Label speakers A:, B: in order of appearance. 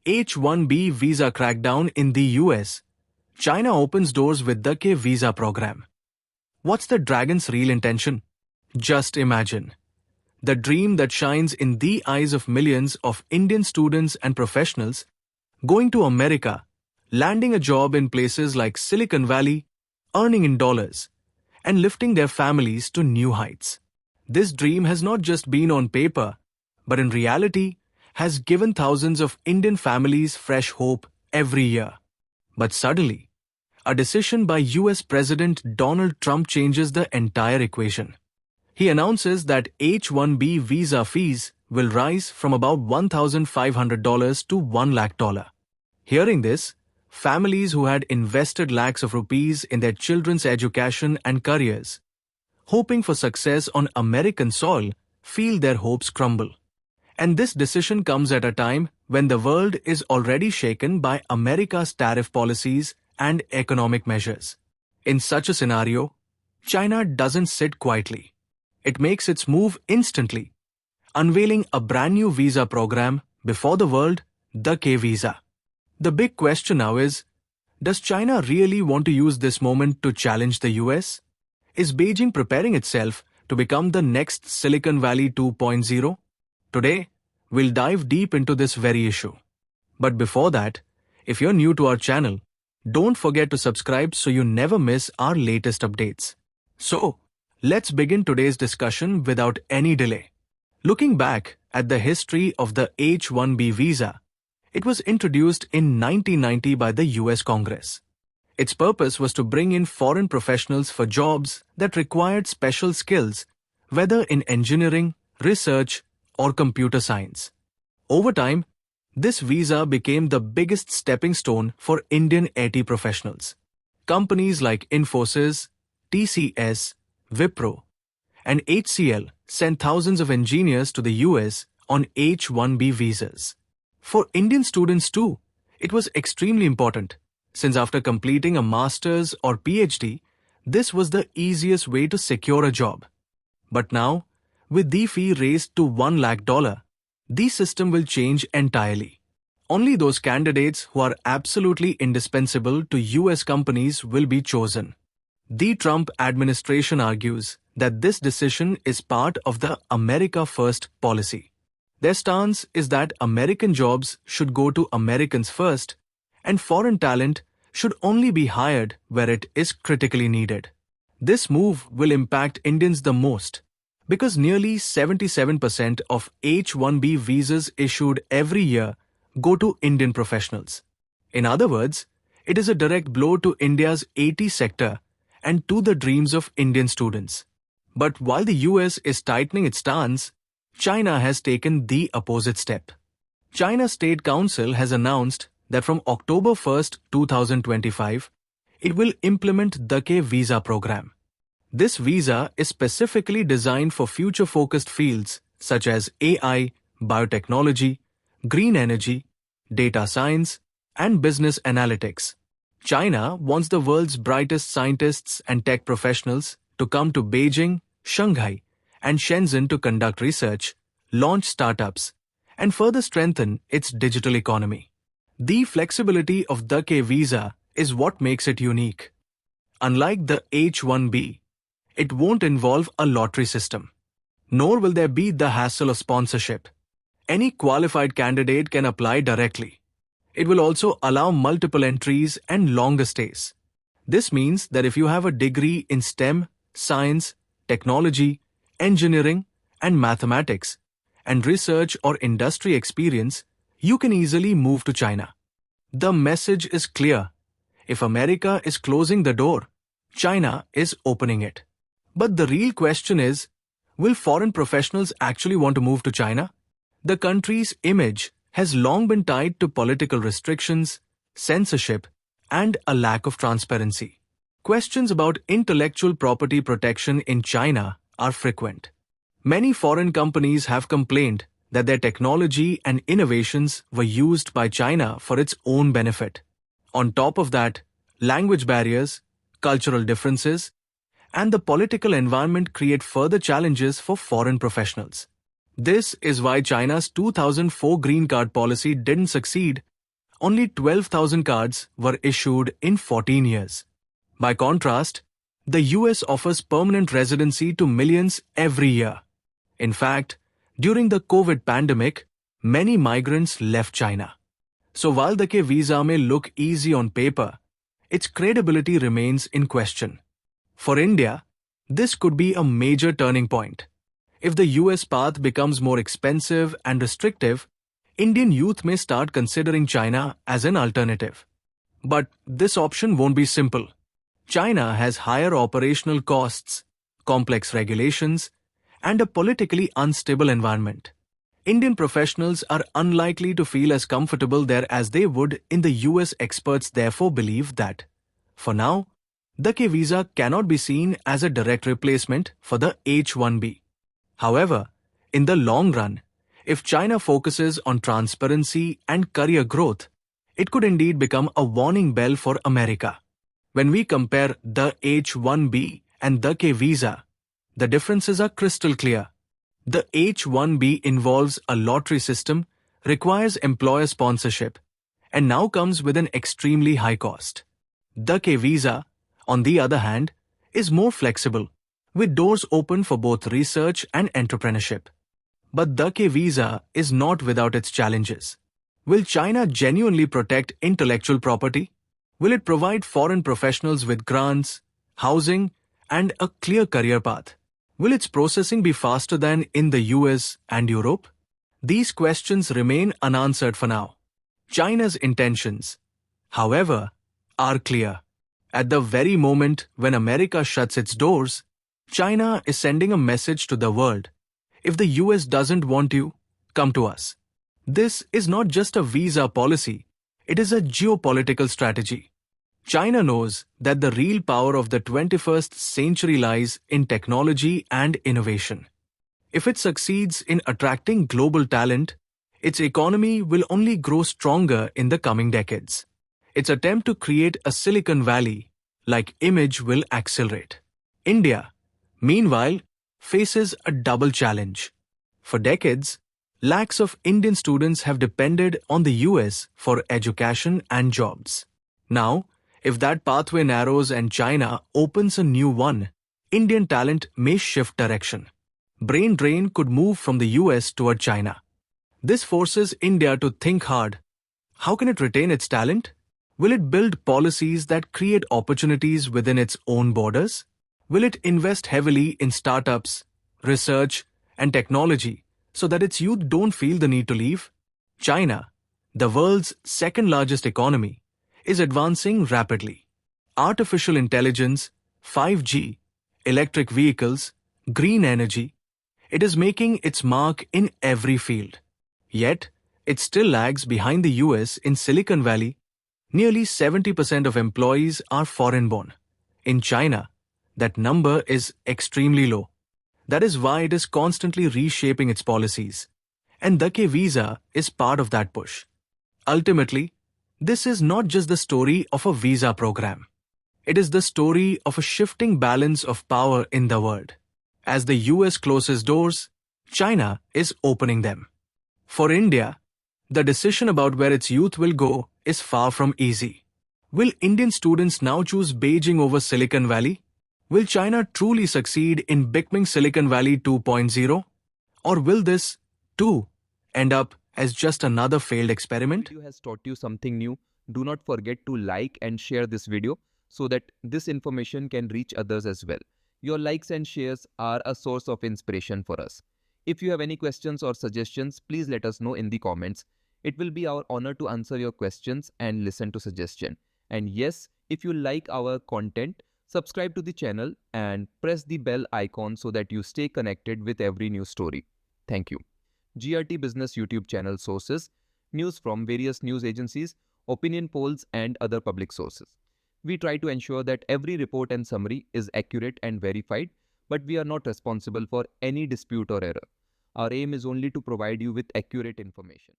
A: H1B Visa Crackdown in the US. China opens doors with the 𝐻 Visa program. What's the dragon's real intention? Just imagine. The dream that shines in the eyes of millions of Indian students and professionals going to America, landing a job in places like Silicon Valley, earning in dollars, and lifting their families to new heights. This dream has not just been on paper, but in reality has given thousands of Indian families fresh hope every year. But suddenly, a decision by US President Donald Trump changes the entire equation. He announces that H1B visa fees will rise from about $1,500 to $1 lakh. Hearing this, families who had invested lakhs of rupees in their children's education and careers, hoping for success on American soil, feel their hopes crumble. And this decision comes at a time when the world is already shaken by America's tariff policies and economic measures. In such a scenario, China doesn't sit quietly. It makes its move instantly, unveiling a brand new visa program before the world, the 𝐻 Visa. The big question now is, does China really want to use this moment to challenge the US? Is Beijing preparing itself to become the next Silicon Valley 2.0? Today, we'll dive deep into this very issue. But before that, if you're new to our channel, don't forget to subscribe so you never miss our latest updates. So, let's begin today's discussion without any delay. Looking back at the history of the H1B visa, it was introduced in 1990 by the US Congress. Its purpose was to bring in foreign professionals for jobs that required special skills, whether in engineering, research, or computer science. Over time, this visa became the biggest stepping stone for Indian IT professionals. Companies like Infosys, TCS, Wipro, and HCL sent thousands of engineers to the US on H1B visas. For Indian students too, it was extremely important, since after completing a master's or PhD, this was the easiest way to secure a job. But now, with the fee raised to $1 lakh, the system will change entirely. Only those candidates who are absolutely indispensable to US companies will be chosen. The Trump administration argues that this decision is part of the America First policy. Their stance is that American jobs should go to Americans first, and foreign talent should only be hired where it is critically needed. This move will impact Indians the most, because nearly 77% of H1B visas issued every year go to Indian professionals. In other words, it is a direct blow to India's IT sector and to the dreams of Indian students. But while the US is tightening its stance, China has taken the opposite step. China's State Council has announced that from October 1st, 2025, it will implement the 𝐻 Visa program. This visa is specifically designed for future-focused fields such as AI, biotechnology, green energy, data science, and business analytics. China wants the world's brightest scientists and tech professionals to come to Beijing, Shanghai, and Shenzhen to conduct research, launch startups, and further strengthen its digital economy. The flexibility of the 𝐻 Visa is what makes it unique. Unlike the H1B, it won't involve a lottery system. Nor will there be the hassle of sponsorship. Any qualified candidate can apply directly. It will also allow multiple entries and longer stays. This means that if you have a degree in STEM, science, technology, engineering, and mathematics, and research or industry experience, you can easily move to China. The message is clear. If America is closing the door, China is opening it. But the real question is, will foreign professionals actually want to move to China? The country's image has long been tied to political restrictions, censorship, and a lack of transparency. Questions about intellectual property protection in China are frequent. Many foreign companies have complained that their technology and innovations were used by China for its own benefit. On top of that, language barriers, cultural differences, and the political environment create further challenges for foreign professionals. This is why China's 2004 green card policy didn't succeed only 12,000 cards were issued in 14 years. By contrast, the US offers permanent residency to millions every year. In fact, during the COVID pandemic, many migrants left China. So while the 𝐻1B visa may look easy on paper, its credibility remains in question. For India, this could be a major turning point. If the US path becomes more expensive and restrictive, Indian youth may start considering China as an alternative. But this option won't be simple. China has higher operational costs, complex regulations, and a politically unstable environment. Indian professionals are unlikely to feel as comfortable there as they would in the US. Experts therefore believe that, for now, the 𝐻1B visa cannot be seen as a direct replacement for the H1B. However, in the long run, if China focuses on transparency and career growth, it could indeed become a warning bell for America. When we compare the H1B and the 𝐻1B visa, the differences are crystal clear. The H1B involves a lottery system, requires employer sponsorship, and now comes with an extremely high cost. The 𝐻1B visa, on the other hand, is more flexible, with doors open for both research and entrepreneurship. But the 𝐻1B visa is not without its challenges. Will China genuinely protect intellectual property? Will it provide foreign professionals with grants, housing, and a clear career path? Will its processing be faster than in the US and Europe? These questions remain unanswered for now. China's intentions, however, are clear. At the very moment when America shuts its doors, China is sending a message to the world. If the US doesn't want you, come to us. This is not just a visa policy, it is a geopolitical strategy. China knows that the real power of the 21st century lies in technology and innovation. If it succeeds in attracting global talent, its economy will only grow stronger in the coming decades. Its attempt to create a Silicon Valley like image will accelerate. India, meanwhile, faces a double challenge. For decades, lakhs of Indian students have depended on the US for education and jobs. Now, if that pathway narrows and China opens a new one, Indian talent may shift direction. Brain drain could move from the US toward China. This forces India to think hard. How can it retain its talent? Will it build policies that create opportunities within its own borders? Will it invest heavily in startups, research, and technology so that its youth don't feel the need to leave? China, the world's second largest economy, is advancing rapidly. Artificial intelligence, 5G, electric vehicles, green energy, it is making its mark in every field. Yet, it still lags behind the US in Silicon Valley. Nearly 70% of employees are foreign-born. In China, that number is extremely low. That is why it is constantly reshaping its policies. And the 𝐻1B visa is part of that push. Ultimately, this is not just the story of a visa program. It is the story of a shifting balance of power in the world. As the US closes doors, China is opening them. For India, the decision about where its youth will go is far from easy. Will Indian students now choose Beijing over Silicon Valley? Will China truly succeed in becoming Silicon Valley 2.0? Or will this, too, end up as just another failed experiment?
B: If this video has taught you something new, do not forget to like and share this video so that this information can reach others as well. Your likes and shares are a source of inspiration for us. If you have any questions or suggestions, please let us know in the comments. It will be our honor to answer your questions and listen to suggestions. And yes, if you like our content, subscribe to the channel and press the bell icon so that you stay connected with every new story. Thank you. GRT Business YouTube channel sources, news from various news agencies, opinion polls and other public sources. We try to ensure that every report and summary is accurate and verified, but we are not responsible for any dispute or error. Our aim is only to provide you with accurate information.